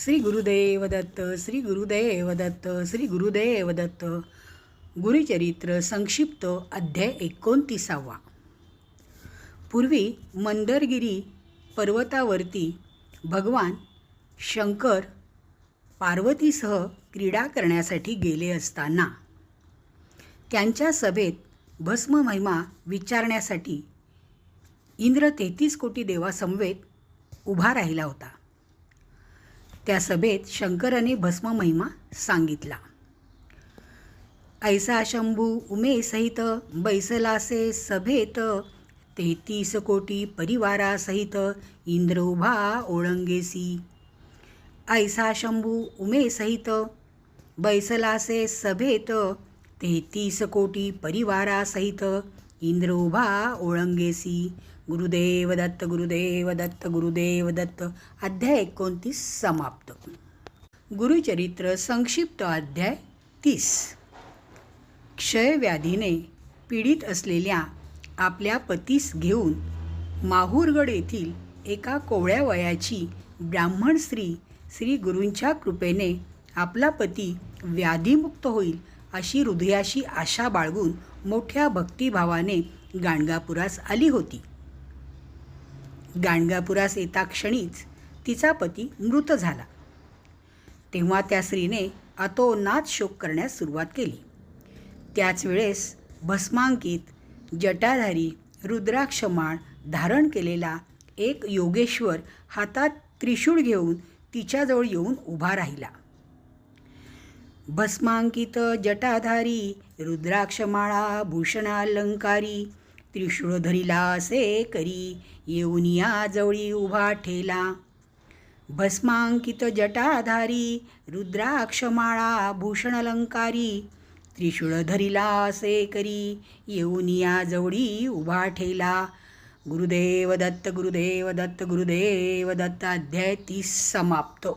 श्री गुरुदेव दत्त, श्री गुरुदेव दत्त, श्री गुरुदेव दत्त. गुरुचरित्र संक्षिप्त अध्याय 29. पूर्वी मंदरगिरी पर्वतावरती भगवान शंकर पार्वतीसह क्रीडा करण्यासाठी गेले असताना त्यांच्या सभेत भस्म महिमा विचारण्यासाठी इंद्र 33 कोटी देवासमवेत उभा राहिला होता. त्या सभेत शंकराने भस्म महिमा सांगितला. ऐसा शंभू उमेसहित बैसलासे सभेत 33 कोटी परिवारासहित इंद्र उभा ओळंगेसी. ऐसा शंभू उमेसहित बैसलासे सभेत 33 कोटी परिवारासहित इंद्र उभा ओळंगेसी. गुरुदेव दत्त, गुरुदेव दत्त, गुरुदेव दत्त. अध्याय 29 समाप्त. गुरुचरित्र संक्षिप्त अध्याय 30. क्षयव्याधीने पीडित असलेल्या आपल्या पतीस घेऊन माहूरगड येथील एका कोवळ्या वयाची ब्राह्मण स्त्री श्री गुरूंच्या कृपेने आपला पती व्याधीमुक्त होईल अशी हृदयाशी आशा बाळगून मोठ्या भक्तिभावाने गाणगापुरास आली होती. गाणगापुरास येता क्षणीच तिचा पती मृत झाला. तेव्हा त्या स्त्रीने अतोनात शोक करण्यास सुरुवात केली. त्याच वेळेस भस्मांकित जटाधारी रुद्राक्षमाळ धारण केलेला एक योगेश्वर हातात त्रिशूळ घेऊन तिच्याजवळ येऊन उभा राहिला. भस्मांकित जटाधारी रुद्राक्षमाळा भूषणालंकारी त्रिशूळ धरिला असे करी येऊन या जवळी उभा ठेला. भस्मांकित जटाधारी रुद्राक्षमाळा भूषणालंकारी त्रिशूळ धरिला असे करी येऊन या जवळी उभा ठेला. गुरुदेव दत्त, गुरुदेव दत्त, गुरुदेव दत्त. अध्याय 30 समाप्त.